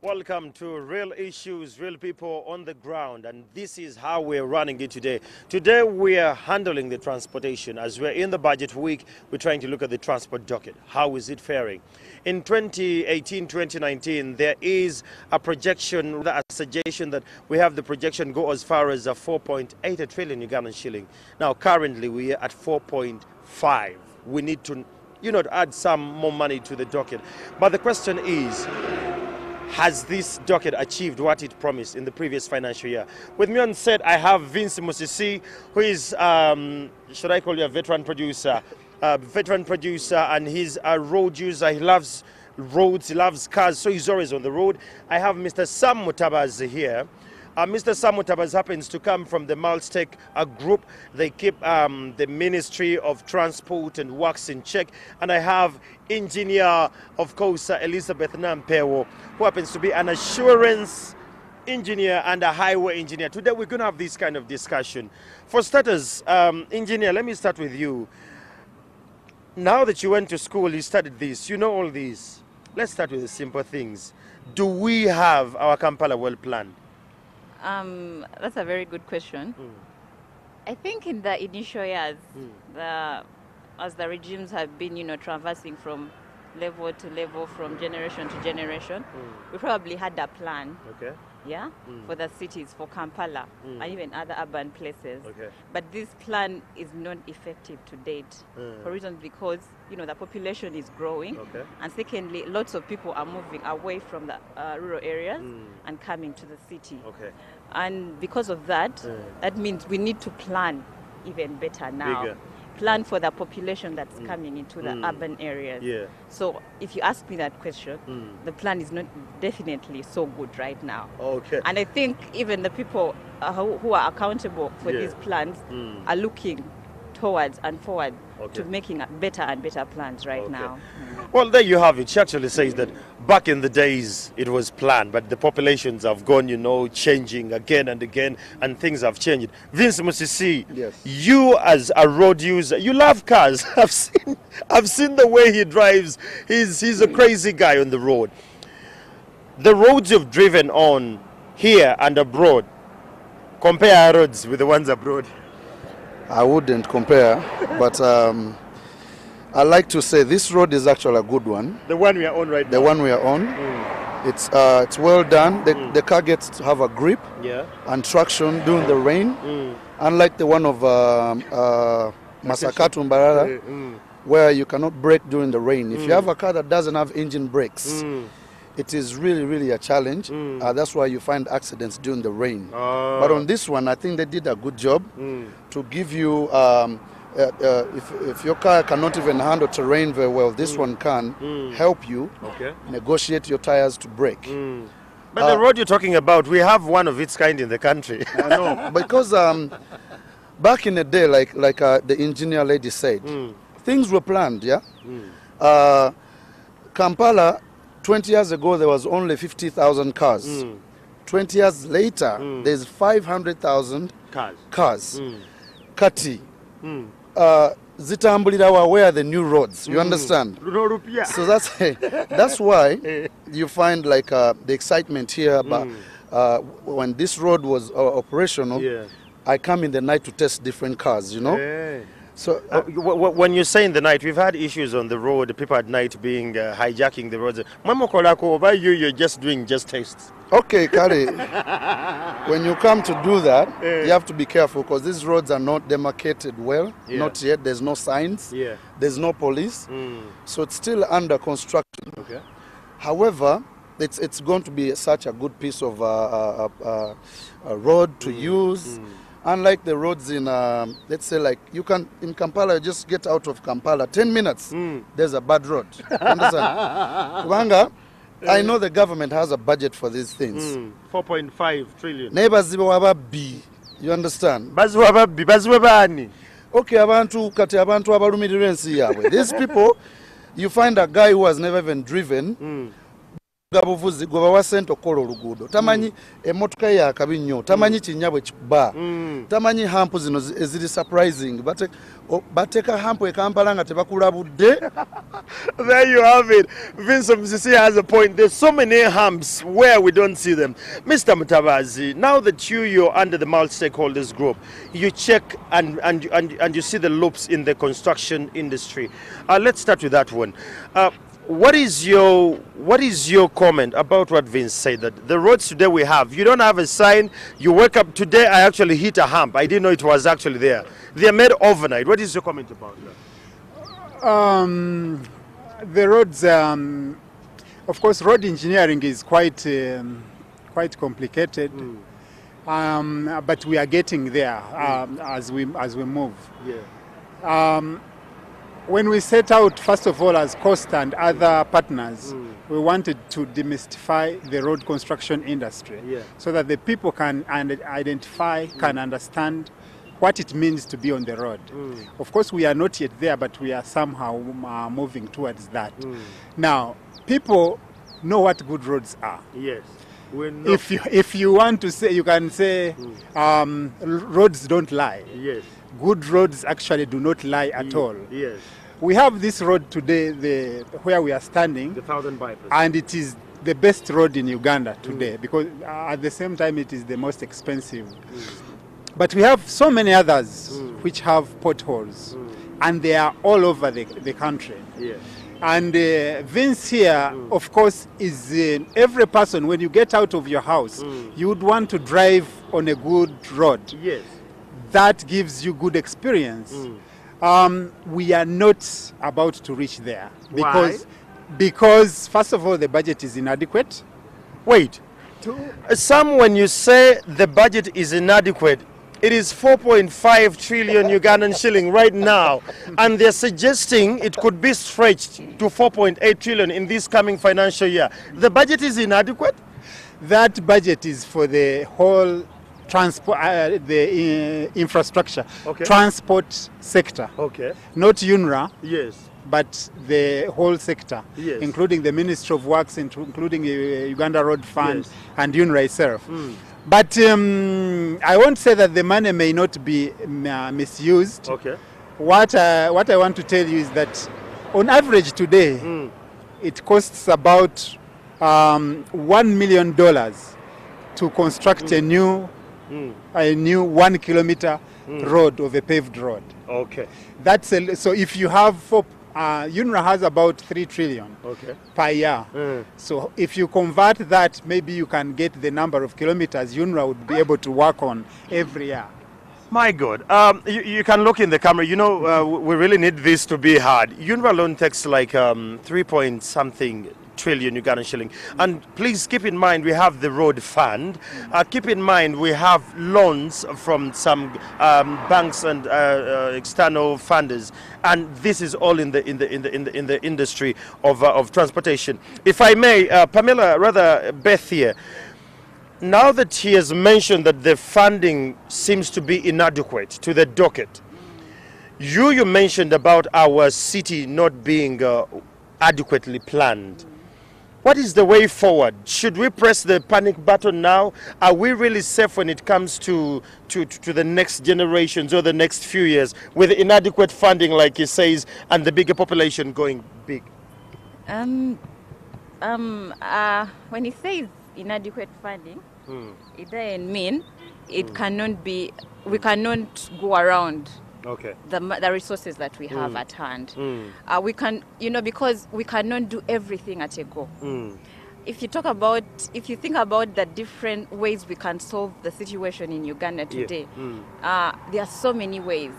Welcome to Real Issues, Real People on the Ground, and this is how we're running it today. Today we are handling the transportation. As we're in the budget week, we're trying to look at the transport docket. How is it faring? In 2018-2019, there is a projection, a suggestion that we have the projection go as far as a 4.8 trillion Ugandan shilling. Now currently we are at 4.5. We need to, add some more money to the docket. But the question is, has this docket achieved what it promised in the previous financial year? With me on set, I have Vince Musisi, who is, should I call you a veteran producer? And he's a road user. He loves roads, he loves cars, so he's always on the road. I have Mr. Sam Mutabazi here. Mr. Sam Mutabazi happens to come from the Maltech group. They keep the Ministry of Transport and Works in check. And I have engineer, of course, Elizabeth Nampewo, who happens to be an assurance engineer and a highway engineer. Today we're going to have this kind of discussion. For starters, engineer, let me start with you. Now that you went to school, you studied this, you know all these. Let's start with the simple things. Do we have our Kampala well planned? That's a very good question. I think in the initial years, as the regimes have been, traversing from level to level, from generation to generation, we probably had a plan. Okay. Yeah, for the cities, for Kampala, and even other urban places. Okay. But this plan is not effective to date, for reasons because, the population is growing. Okay. And secondly, lots of people are moving away from the rural areas and coming to the city. Okay. And because of that, that means we need to plan even better now. Bigger. Plan for the population that's coming into the urban areas. Yeah. So if you ask me that question, the plan is not definitely so good right now. Okay. And I think even the people who are accountable for these plans are looking towards and forward to making better and better plans right now. Well, there you have it. She actually says that back in the days it was planned, but the populations have gone, changing again and again, and things have changed. Vince Musisi, yes. You as a road user, you love cars. I've seen the way he drives. He's a crazy guy on the road. The roads you've driven on here and abroad, compare our roads with the ones abroad. I wouldn't compare, but I like to say this road is actually a good one. The one we are on right now? The one we are on. It's well done. The car gets to have a grip and traction during the rain. Unlike the one of Masakatu Mbarara, where you cannot brake during the rain. If you have a car that doesn't have engine brakes, it is really, really a challenge. That's why you find accidents during the rain. But on this one, I think they did a good job to give you, if your car cannot even handle terrain very well, this one can help you negotiate your tires to brake. But the road you're talking about, we have one of its kind in the country. I know, because back in the day, like the engineer lady said, things were planned, Kampala, 20 years ago, there was only 50,000 cars. 20 years later, there's 500,000 cars. Kati. Zitambulirawa, where are the new roads? You understand? So that's why you find the excitement here about when this road was operational. I come in the night to test different cars, So when you say in the night, we've had issues on the road, people at night being hijacking the roads. By you're just doing tests. Okay, Kari. When you come to do that, you have to be careful because these roads are not demarcated well. Not yet. There's no signs. There's no police. So it's still under construction. Okay. However, it's going to be such a good piece of a road to use. Unlike the roads in, let's say, you can, in Kampala, just get out of Kampala, 10 minutes, there's a bad road. Understand? Kubanga, I know the government has a budget for these things. 4.5 trillion. Neighbors, you understand? Okay, these people, you find a guy who has never even driven, gabuvuzi gwe bawa ssente okukola oluguudo tamanyi emmotoka ya kabi nnyo tamanyi kinnya bwe kikuba tamanyi hampu zino eziri surprising bateeka hampu e Kampala nga tebakulabudde. There you have it. Vincent Msisi has a point. There's so many humps where we don't see them. Mr. Mutabazi, now that you're under the multi-stakeholders group, you check and you see the loops in the construction industry. Let's start with that one. What is your comment about what Vince said, that the roads today we have, you don't have a sign, you wake up today, I actually hit a hump, I didn't know it was actually there. They are made overnight. What is your comment about that? The roads, of course, road engineering is quite complicated, but we are getting there as we move. Yeah. When we set out, first of all, as Coast and other partners, we wanted to demystify the road construction industry so that the people can identify, can understand what it means to be on the road. Of course, we are not yet there, but we are somehow moving towards that. Now, people know what good roads are. Yes. If you want to say, you can say roads don't lie. Yes. Good roads actually do not lie at all. Yes. We have this road today, where we are standing, the 1000 bypass, and it is the best road in Uganda today because at the same time it is the most expensive. But we have so many others which have potholes, and they are all over the country. Yes. And Vince here, of course, is every person, when you get out of your house, you would want to drive on a good road. Yes. That gives you good experience. We are not about to reach there. Because first of all, the budget is inadequate. Wait. Some, when you say the budget is inadequate, it is 4.5 trillion Ugandan shilling right now, and they're suggesting it could be stretched to 4.8 trillion in this coming financial year. The budget is inadequate? That budget is for the whole transport, the infrastructure, transport sector. Okay. Not UNRA. Yes. But the whole sector, yes, including the Ministry of Works, including Uganda Road Fund, yes, and UNRA itself. But I won't say that the money may not be misused. Okay. What I want to tell you is that on average today, it costs about $1 million to construct a new 1 kilometer road of a paved road. Okay. That's so if you have UNRA has about 3 trillion per year. So if you convert that, maybe you can get the number of kilometers UNRA would be able to work on every year. My God. You can look in the camera. You know, we really need this to be hard. UNRA loan takes like 3 point something trillion Ugandan shilling. And please keep in mind we have the road fund. Keep in mind we have loans from some banks and external funders, and this is all in the industry of transportation. If I may, Pamela, rather Beth here. Now that he has mentioned that the funding seems to be inadequate to the docket, you mentioned about our city not being adequately planned. What is the way forward? Should we press the panic button now? Are we really safe when it comes to the next generations or the next few years with inadequate funding, like he says, and the bigger population going big? When he says inadequate funding, it doesn't mean it cannot be. We cannot go around the resources that we have at hand. We can, because we cannot do everything at a go. If you think about the different ways we can solve the situation in Uganda today, there are so many ways,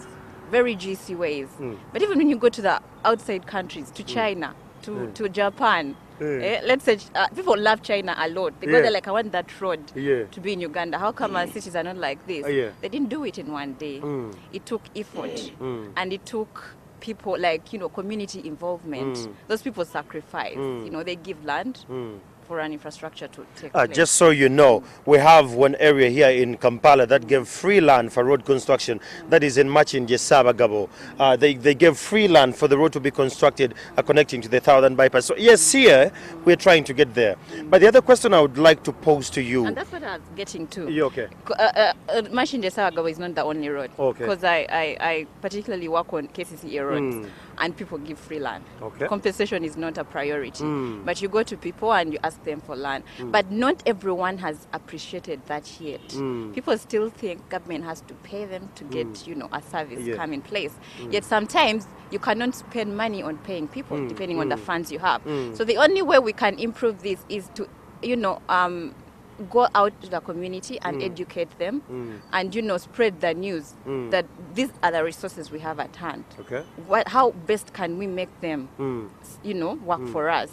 very juicy ways. But even when you go to the outside countries, to China, to Japan, let's say people love China a lot because they're like, I want that road to be in Uganda. How come our cities are not like this? They didn't do it in one day. It took effort, and it took people like community involvement. Those people sacrifice. They give land for an infrastructure to take place. Just so you know, we have one area here in Kampala that gave free land for road construction. That is in Machinje Sabagabo. They gave free land for the road to be constructed connecting to the Southern Bypass. So yes, here we're trying to get there. But the other question I would like to pose to you. And that's what I was getting to. You okay? Machinje Sabagabo is not the only road. Okay. Because I particularly work on KCCA roads. And people give free land. Okay. Compensation is not a priority. But you go to people and you ask them for land. But not everyone has appreciated that yet. People still think government has to pay them to get, a service come in place. Yet sometimes you cannot spend money on paying people depending on the funds you have. So the only way we can improve this is to, go out to the community and educate them and spread the news that these are the resources we have at hand. Okay. How best can we make them work for us?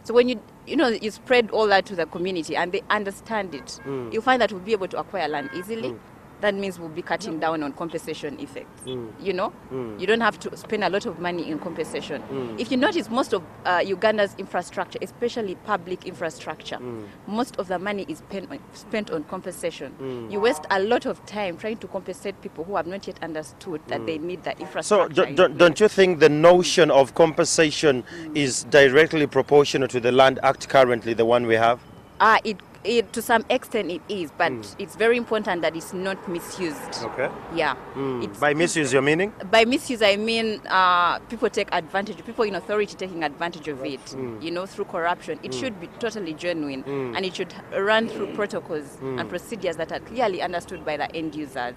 So when you spread all that to the community and they understand it, you'll find that we'll be able to acquire land easily. That means we'll be cutting down on compensation effects. You don't have to spend a lot of money in compensation. If you notice, most of Uganda's infrastructure, especially public infrastructure, most of the money is spent on compensation. You waste a lot of time trying to compensate people who have not yet understood that they need the infrastructure. So don't you think the notion of compensation is directly proportional to the Land Act currently, the one we have? To some extent it is, but it's very important that it's not misused. Okay. Yeah. By misuse, you're meaning? By misuse, I mean people take advantage, people in authority taking advantage of it, through corruption. It should be totally genuine, and it should run through protocols and procedures that are clearly understood by the end users.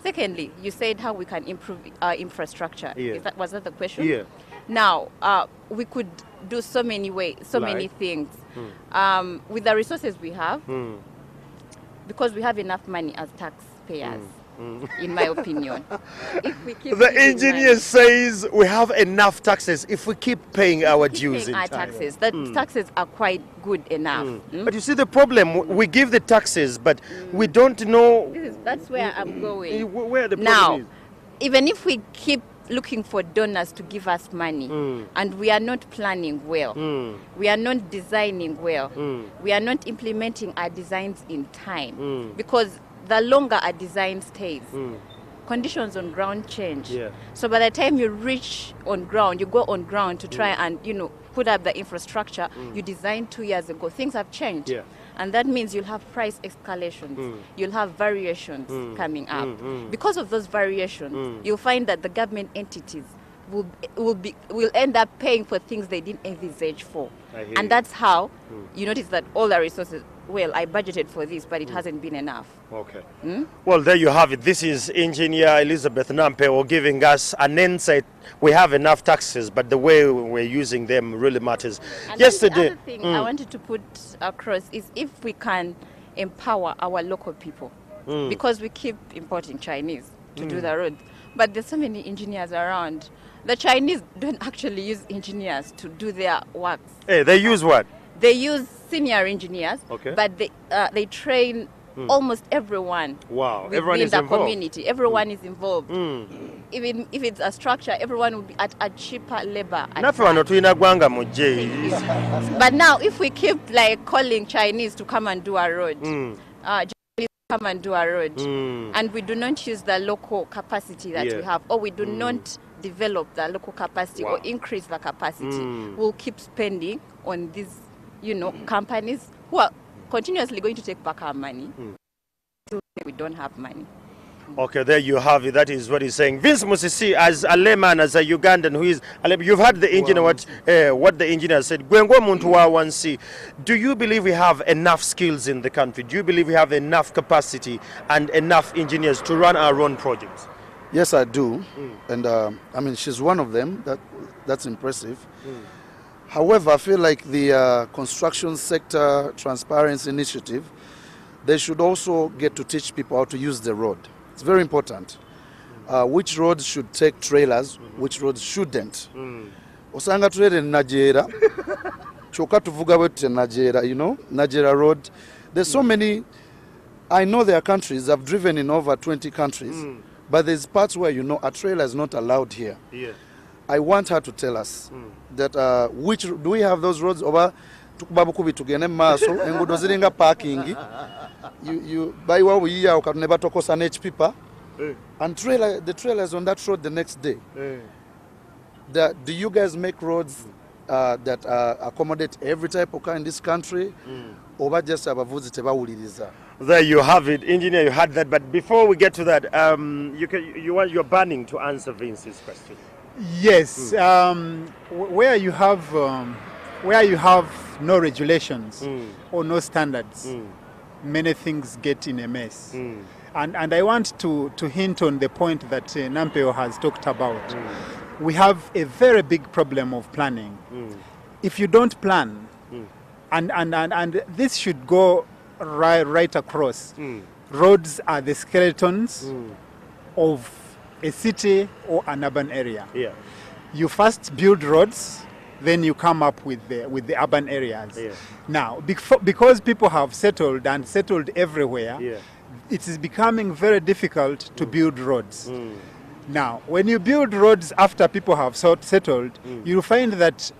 Secondly, you said how we can improve our infrastructure. Yeah. Was that the question? Yeah. Now, we could do so many many things. With the resources we have, because we have enough money as taxpayers, in my opinion. If we keep the engineer says we have enough taxes if we keep paying our dues in time. Taxes. The taxes are quite good enough. But you see the problem, we give the taxes, but we don't know... That's where I'm going. Where the problem is. Even if we keep looking for donors to give us money and we are not planning well, we are not designing well, we are not implementing our designs in time, because the longer a design stays, conditions on ground change. So by the time you reach on ground, you go on ground to try and put up the infrastructure you designed 2 years ago, things have changed. And that means you'll have price escalations, you'll have variations coming up. Because of those variations, you'll find that the government entities will end up paying for things they didn't envisage for. And that's how you notice that all the resources, well, I budgeted for this, but it hasn't been enough. Okay. Well, there you have it. This is Engineer Elizabeth Nampeo giving us an insight. We have enough taxes, but the way we're using them really matters. And Yesterday, the other thing I wanted to put across is if we can empower our local people, because we keep importing Chinese to do the roads, but there's so many engineers around. The Chinese don't actually use engineers to do their works. Hey, they use what? They use senior engineers, but they train almost everyone. Wow, within everyone is the involved. Community. Everyone is involved. Even if it's a structure, everyone will be at a cheaper labor. But now, if we keep calling Chinese to come and do a road, Japanese come and do a road, and we do not use the local capacity that we have, or we do not develop the local capacity or increase the capacity, we'll keep spending on these companies who are continuously going to take back our money. We don't have money. Okay, there you have it. That is what he's saying. Vince Musisi, as a layman, as a Ugandan who is, you've heard the engineer, what the engineer said. Do you believe we have enough skills in the country? Do you believe we have enough capacity and enough engineers to run our own projects? Yes, I do. And she's one of them. That's impressive. However, I feel like the construction sector transparency initiative, they should also get to teach people how to use the road. It's very important. Which roads should take trailers, which roads shouldn't. Osanga trailer in Nigeria, choka tuvuga wetu Nigeria, Nigeria road. There's so many. I know there are countries, I've driven in over 20 countries, but there's parts where a trailer is not allowed here. I want her to tell us that do we have those roads over tukuba bukubi tugende mu maaso enguudo ziringa parking bayiwa obuyiiya kati ne batokosa n'ekipipa and the trailers on that road the next day. Do you guys make roads that accommodate every type of car in this country, or just abavuzi tebawuliriza? There you have it, engineer. You had that, but before we get to that, you're banning to answer Vince's question. Yes, where you have no regulations or no standards, many things get in a mess. And I want to hint on the point that Nampeo has talked about. We have a very big problem of planning. If you don't plan, and this should go right across. Roads are the skeletons of a city or an urban area. Yeah. You first build roads, then you come up with the urban areas. Yeah. Now, because people have settled everywhere, it is becoming very difficult to build roads. Now, when you build roads after people have settled, you'll find that,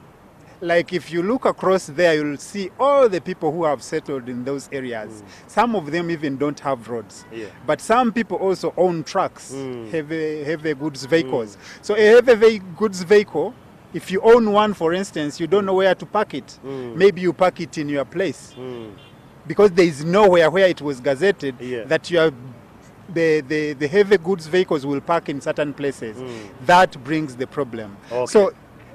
like if you look across there, you'll see all the people who have settled in those areas. Some of them even don't have roads. But some people also own trucks, heavy goods vehicles. So a heavy goods vehicle, if you own one, for instance, you don't know where to park it. Maybe you park it in your place. Because there is nowhere where it was gazetted that you are the heavy goods vehicles will park in certain places. That brings the problem. So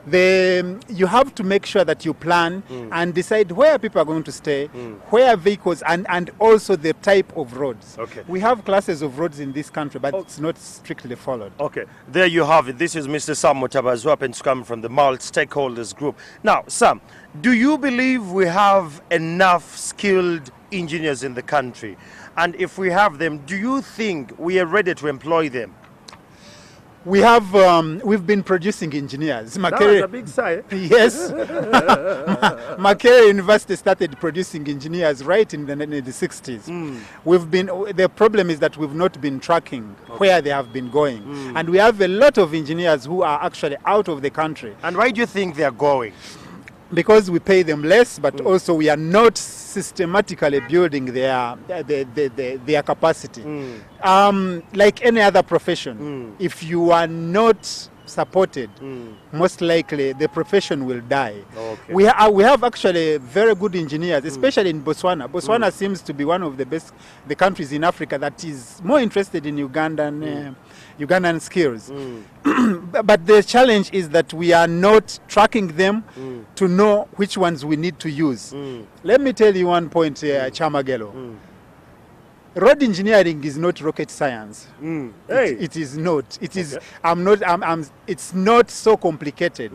you have to make sure that you plan and decide where people are going to stay, where vehicles, and also the type of roads. We have classes of roads in this country, but it's not strictly followed. Okay, there you have it. This is Mr. Sam Mutabazi, who happens to come from the MALT Stakeholders Group. Now, Sam, do you believe we have enough skilled engineers in the country? And if we have them, do you think we are ready to employ them? We have, we've been producing engineers. That was a big sign. Yes. Makerere University started producing engineers right in the 60s. The problem is that we've not been tracking where they have been going. And we have a lot of engineers who are actually out of the country. And why do you think they are going? Because we pay them less, but also we are not systematically building their capacity. Like any other profession, if you are not supported, most likely the profession will die. We have actually very good engineers, especially in Botswana. Botswana seems to be one of the countries in Africa that is more interested in Ugandan skills. But the challenge is that we are not tracking them to know which ones we need to use. Let me tell you one point here, Chamagelo. Road engineering is not rocket science. It is not. It is. It's not so complicated.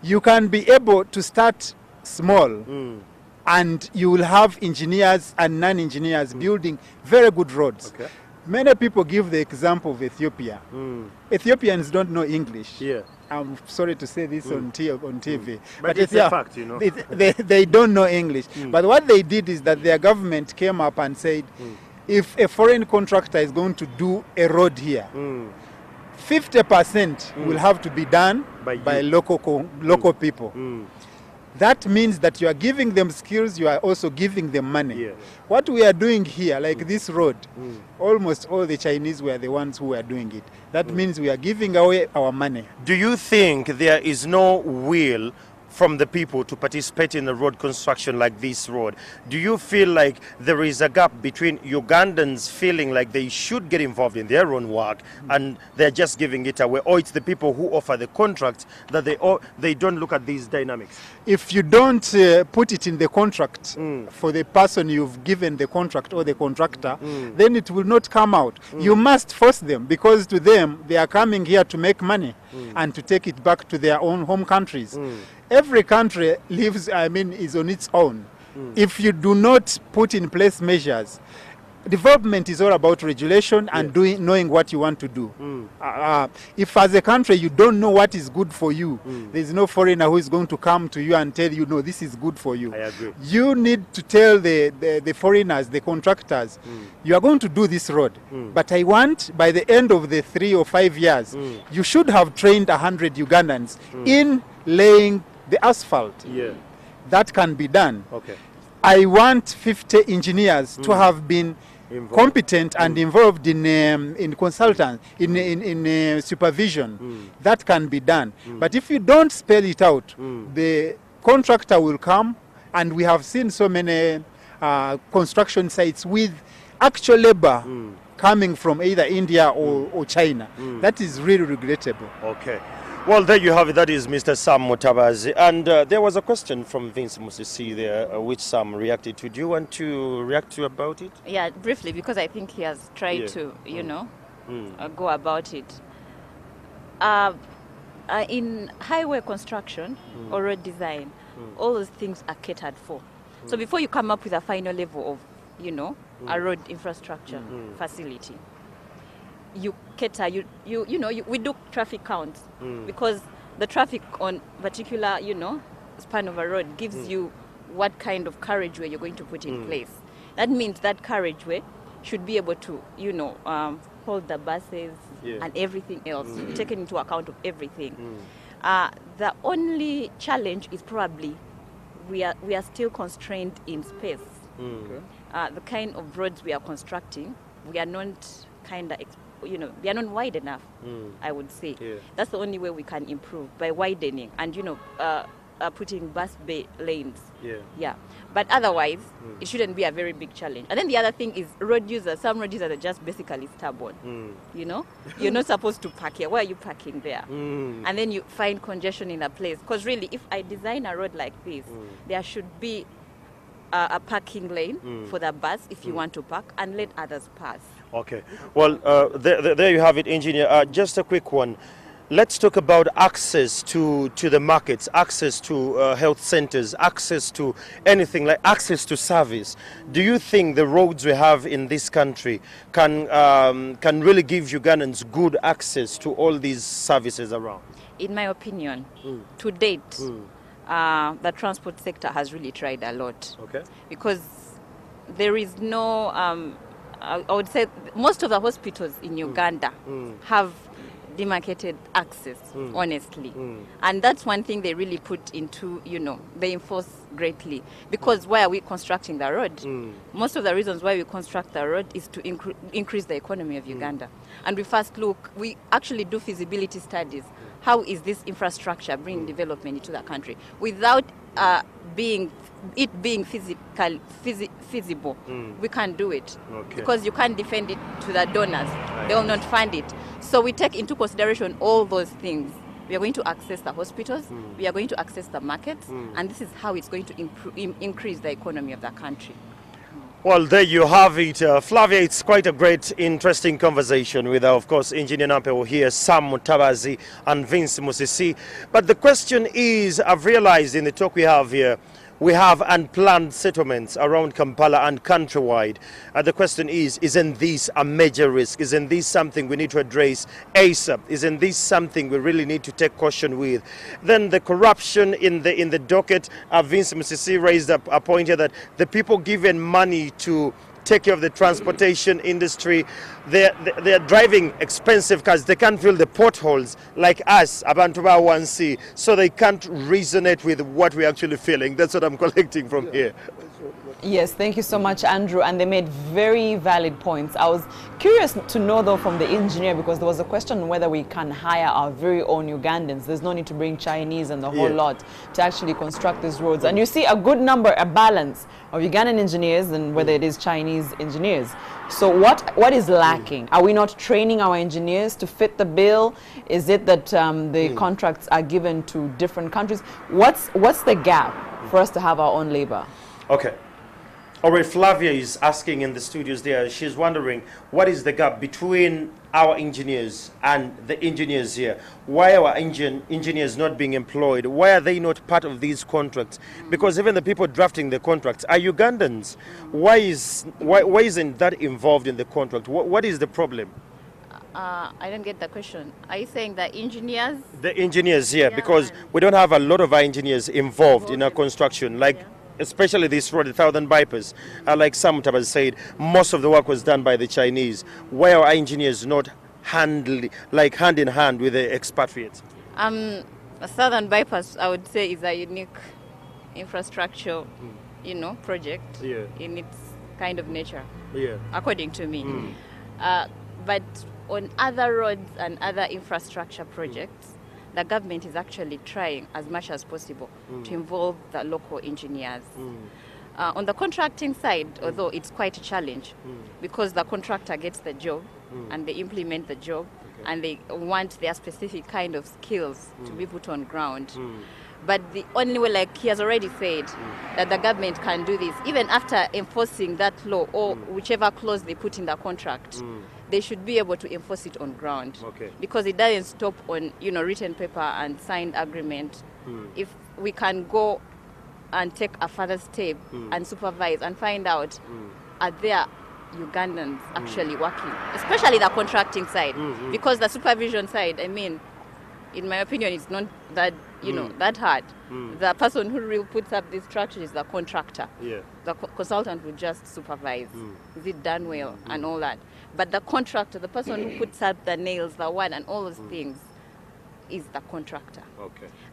You can be able to start small, and you will have engineers and non-engineers building very good roads. Many people give the example of Ethiopia. Ethiopians don't know English. I'm sorry to say this on TV. But it's a fact, you know. They don't know English. But what they did is that their government came up and said, if a foreign contractor is going to do a road here, 50% will have to be done by local people. That means that you are giving them skills, you are also giving them money. What we are doing here, like this road, almost all the Chinese were the ones who were doing it. That means we are giving away our money. Do you think there is no will from the people to participate in the road construction like this road? Do you feel like there is a gap between Ugandans feeling like they should get involved in their own work and they're just giving it away, or it's the people who offer the contract that they don't look at these dynamics? If you don't put it in the contract for the person you've given the contract or the contractor, then it will not come out. You must force them, because to them, they are coming here to make money and to take it back to their own home countries. Every country is on its own. If you do not put in place measures, development is all about regulation and knowing what you want to do. If as a country you don't know what is good for you, there's no foreigner who is going to come to you and tell you, no, this is good for you. I agree. You need to tell the foreigners, the contractors, you are going to do this road, but I want by the end of the 3 or 5 years, you should have trained 100 Ugandans in laying the asphalt. that can be done. Okay. I want 50 engineers to have been competent and involved in consultants, in supervision. That can be done. But if you don't spell it out, the contractor will come, and we have seen so many construction sites with actual labor coming from either India or China. That is really regrettable. Okay. Well, there you have it. That is Mr. Sam Mutabazi. And there was a question from Vince Musisi there, which Sam reacted to. Do you want to react to about it? Yeah, briefly, because I think he has tried to, you know, go about it. In highway construction or road design, all those things are catered for. So before you come up with a final level of, you know, a road infrastructure facility, you cater, we do traffic counts because the traffic on particular, you know, span of a road gives you what kind of carriageway you're going to put in place. That means that carriageway should be able to, you know, hold the buses and everything else, taken into account of everything. The only challenge is probably we are still constrained in space. The kind of roads we are constructing, we are not kind of, you know, they are not wide enough, I would say. That's the only way we can improve, by widening and, you know, putting bus bay lanes. But otherwise, it shouldn't be a very big challenge. And then the other thing is road users. Some road users are just basically stubborn. You know, you're not supposed to park here. Why are you parking there? And then you find congestion in a place. Because really, if I design a road like this, there should be a parking lane for the bus if you want to park, and let others pass. Okay. Well, there you have it, engineer. Just a quick one. Let's talk about access to the markets, access to health centers, access to anything, like access to service. Do you think the roads we have in this country can really give Ugandans good access to all these services around? In my opinion, to date, the transport sector has really tried a lot. Okay. Because there is no, I would say most of the hospitals in Uganda have demarcated access, honestly. And that's one thing they really put into, you know, they enforce greatly. Because why are we constructing the road? Most of the reasons why we construct the road is to increase the economy of Uganda. And we first look, we actually do feasibility studies. How is this infrastructure bringing development into the country? Without being feasible, we can't do it. Because you can't defend it to the donors. They will not fund it. So we take into consideration all those things. We are going to access the hospitals, we are going to access the markets, and this is how it's going to increase the economy of the country. Well, there you have it. Flavia, it's quite a great, interesting conversation with, of course, Engineer Nampewo here, Sam Mutabazi and Vince Musisi. But the question is, I've realized in the talk we have here, we have unplanned settlements around Kampala and countrywide. The question is, isn't this a major risk? Isn't this something we need to address ASAP? Isn't this something we really need to take caution with? Then the corruption in the docket, Vince Musisi raised up a point here that the people given money to take care of the transportation industry, they're driving expensive cars. They can't fill the potholes like us, Abantuba 1C, so they can't resonate with what we're actually feeling. That's what I'm collecting from here. Yes, thank you so much, Andrew. And they made very valid points. I was curious to know, though, from the engineer, because there was a question whether we can hire our very own Ugandans. There's no need to bring Chinese and the whole lot to actually construct these roads. And you see a good number, a balance of Ugandan engineers and whether it is Chinese engineers. So what is lacking? Are we not training our engineers to fit the bill? Is it that the contracts are given to different countries? What's the gap for us to have our own labor? Okay. All right, Flavia is asking in the studios there, she's wondering what is the gap between our engineers and the engineers here? Why are our engineers not being employed? Why are they not part of these contracts? Because even the people drafting the contracts are Ugandans. Why isn't that involved in the contract? What is the problem? I don't get the question. Are you saying the engineers? The engineers here, because we don't have a lot of our engineers involved in our construction, like especially this road, the Thousand Bypass. Like Sam Mutabazi said, most of the work was done by the Chinese. Why are our engineers not hand in hand with the expatriates? Southern Bypass, I would say, is a unique infrastructure, you know, project in its kind of nature, according to me. But on other roads and other infrastructure projects, the government is actually trying as much as possible to involve the local engineers. On the contracting side, although it's quite a challenge, because the contractor gets the job and they implement the job, and they want their specific kind of skills to be put on ground. But the only way, like he has already said, that the government can do this, even after enforcing that law or whichever clause they put in the contract, they should be able to enforce it on ground. Because it doesn't stop on, you know, written paper and signed agreement. If we can go and take a further step and supervise and find out, are there Ugandans actually working, especially the contracting side, because the supervision side, I mean, in my opinion, it's not that, you know, that hard. The person who really puts up this structure is the contractor. The consultant will just supervise. Is it done well and all that? But the contractor, the person who puts up the nails, the wood and all those things, is the contractor.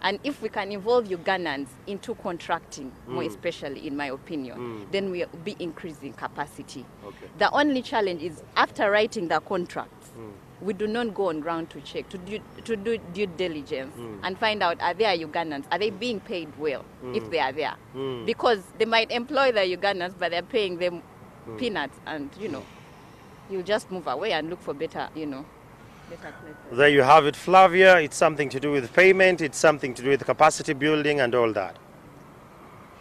And if we can involve Ugandans into contracting, more especially in my opinion, then we'll be increasing capacity. The only challenge is after writing the contracts, we do not go on ground to check, to do due diligence and find out, are there Ugandans? Are they being paid well if they are there? Because they might employ the Ugandans, but they're paying them peanuts, and, you know, you'll just move away and look for better, you know, better places. There you have it, Flavia. It's something to do with payment. It's something to do with capacity building and all that.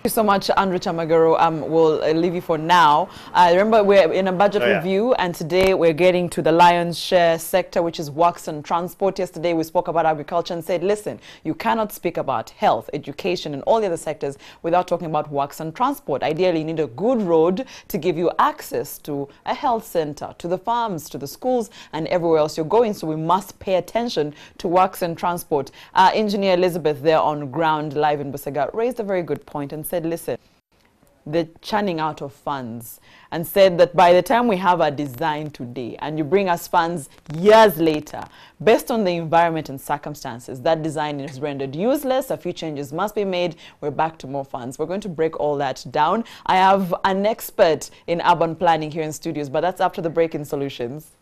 Thank you so much, Andrew Chamagero. We'll leave you for now. Remember, we're in a budget review, and today we're getting to the lion's share sector, which is works and transport. Yesterday, we spoke about agriculture and said, listen, you cannot speak about health, education, and all the other sectors without talking about works and transport. Ideally, you need a good road to give you access to a health center, to the farms, to the schools, and everywhere else you're going. So we must pay attention to works and transport. Engineer Elizabeth there on ground live in Busega raised a very good point and said, listen, the churning out of funds, and said that by the time we have a design today and you bring us funds years later, based on the environment and circumstances, that design is rendered useless, a few changes must be made, we're back to more funds. We're going to break all that down. I have an expert in urban planning here in studios, but that's after the break in Solutions.